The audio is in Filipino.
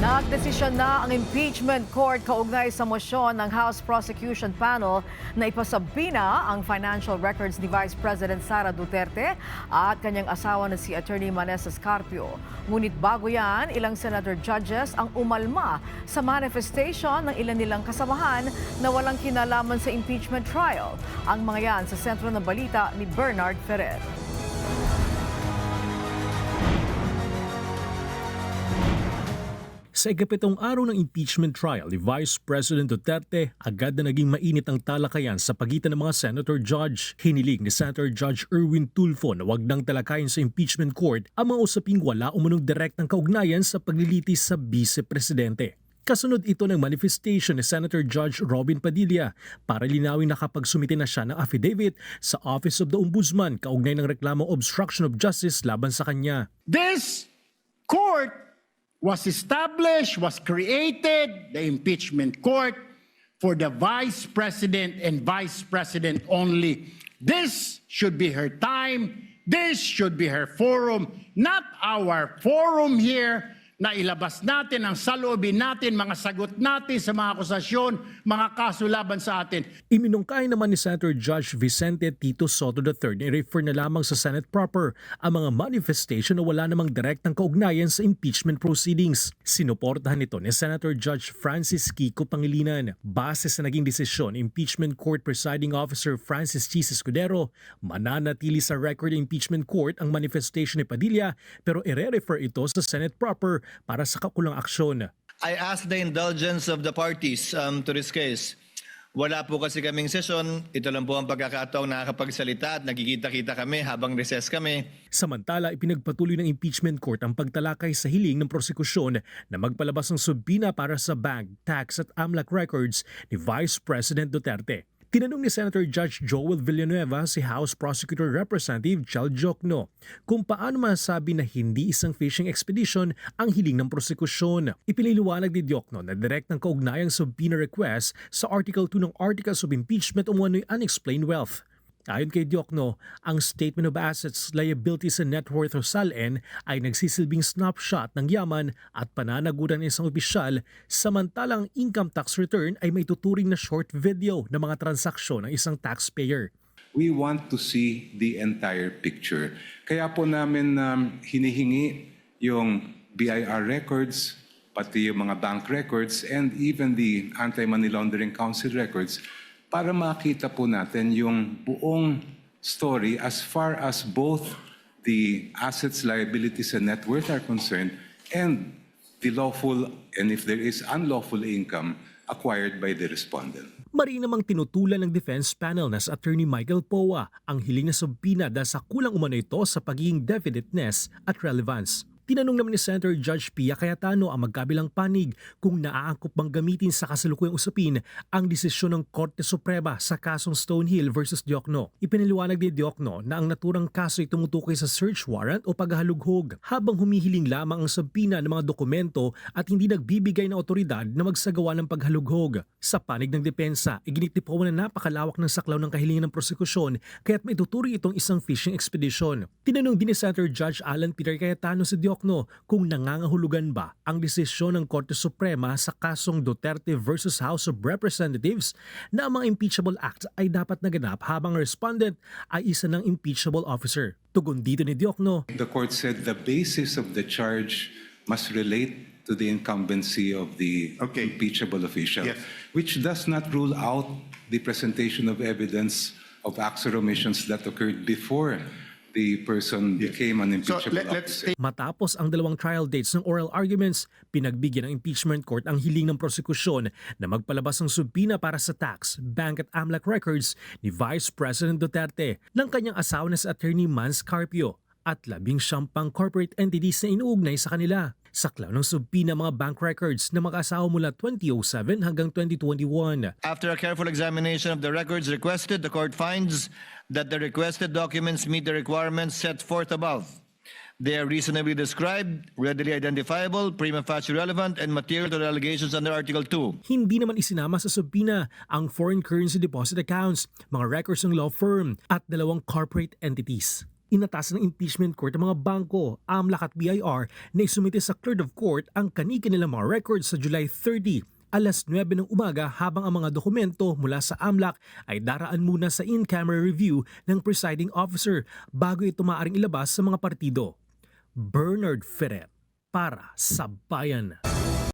Nagdesisyon na ang impeachment court kaugnay sa mosyon ng House Prosecution Panel na ipasabina ang financial records ni Vice President Sara Duterte at kanyang asawa na si Attorney Manessa Scarpio. Ngunit bago yan, ilang senator judges ang umalma sa manifestation ng ilan nilang kasamahan na walang kinalaman sa impeachment trial. Ang mga yan sa sentro ng balita ni Bernard Ferrer. Sa ikapitong araw ng impeachment trial ni Vice President Duterte, agad na naging mainit ang talakayan sa pagitan ng mga senator judge. Hiniling ni Senator Judge Erwin Tulfo na wag nang talakayin sa impeachment court ang mga usaping wala umunong direktang kaugnayan sa paglilitis sa vice-presidente. Kasunod ito ng manifestation ni Senator Judge Robin Padilla para linawin na kapag sumite na siya ng affidavit sa Office of the Ombudsman kaugnay ng reklamong obstruction of justice laban sa kanya. This court was established, was created, the impeachment court, for the Vice President and Vice President only. This should be her time. This should be her forum, not our forum here na ilabas natin ang saloobin natin, mga sagot natin sa mga akusasyon, mga kaso laban sa atin. Iminungkay naman ni Senator Judge Vicente Tito Soto III na i-refer na lamang sa Senate proper ang mga manifestation na wala namang direktang kaugnayan sa impeachment proceedings. Sinuportahan nito ni Senator Judge Francis Kiko Pangilinan. Base sa naging desisyon, Impeachment Court Presiding Officer Francis Chis Escudero, mananatili sa record impeachment court ang manifestation ni Padilla pero i-refer ito sa Senate proper para sa kakulang aksyon. I ask the indulgence of the parties to this case. Wala po kasi kaming session. Ito lang po ang pagkakataong nakakapagsalita at nagkikita-kita kami habang recess kami. Samantala, ipinagpatuloy ng impeachment court ang pagtalakay sa hiling ng prosekusyon na magpalabas ng subpina para sa bank, tax at AMLAC records ni Vice President Duterte. Tinanong ni Senator Judge Joel Villanueva si House Prosecutor Representative Chal Diokno kung paano masasabi na hindi isang fishing expedition ang hiling ng prosekusyon. Ipiniliwanag ni Diokno na direktang kaugnayang subpoena request sa Article 2 ng Articles of Impeachment umano'y unexplained wealth. Ayon kay Diokno, ang Statement of Assets, Liabilities and Net Worth o SALN ay nagsisilbing snapshot ng yaman at pananagutan ng isang opisyal, samantalang income tax return ay may tuturing na short video ng mga transaksyon ng isang taxpayer. We want to see the entire picture. Kaya po namin hinihingi yung BIR records, pati yung mga bank records, and even the Anti-Money Laundering Council records para makita po natin yung buong story as far as both the assets, liabilities, and net worth are concerned and the lawful and if there is unlawful income acquired by the respondent. Mari namang tinutulan ng defense panel na sa Attorney Michael Poa ang hiling na subpina dahil sa kulang umano ito sa pagiging definiteness at relevance. Tinanong naman ni Senator Judge Pia Cayetano ang magkabilang panig kung naaangkop bang gamitin sa kasalukuyang usapin ang desisyon ng Korte Suprema sa kasong Stonehill versus Diokno. Ipinaliwanag ni Diokno na ang naturang kaso ay tumutukoy sa search warrant o paghahalughog habang humihiling lamang ang subpina ng mga dokumento at hindi nagbibigay ng otoridad na magsagawa ng paghalughog. Sa panig ng depensa, iginitipawan na napakalawak ng saklaw ng kahilingan ng prosekusyon kaya't may tuturing itong isang fishing expedition. Tinanong din ni Senator Judge Alan Peter Cayetano si Diokno kung nangangahulugan ba ang desisyon ng Korte Suprema sa kasong Duterte versus House of Representatives na ang mga impeachable acts ay dapat naganap habang respondent ay isa ng impeachable officer. Tugon dito ni Diokno. The court said the basis of the charge must relate to the incumbency of the impeachable official, which does not rule out the presentation of evidence of acts or omissions that occurred before the person became an impeachable officer. Matapos ang dalawang trial dates ng oral arguments, pinagbigyan ng impeachment court ang hiling ng prosekusyon na magpalabas ng subpina para sa tax, bank at AMLAC records ni Vice President Duterte ng kanyang asawa na si Attorney Manessa Scarpio at 19 pang corporate entities na inuugnay sa kanila. Saklaw ng subpina mga bank records na mag-asawa mula 2007 hanggang 2021. After a careful examination of the records requested, the court finds that the requested documents meet the requirements set forth above. They are reasonably described, readily identifiable, prima facie relevant, and material to the allegations under Article 2. Hindi naman isinama sa subpina ang foreign currency deposit accounts, mga records ng law firm, at 2 corporate entities. Inatasan ng impeachment court ang mga bangko, AMLAC at BIR na isumite sa clerk of court ang kanilang mga records sa July 30, alas 9 ng umaga habang ang mga dokumento mula sa AMLAC ay daraan muna sa in-camera review ng presiding officer bago ito maaaring ilabas sa mga partido. Bernard Ferrer para sa Bayan.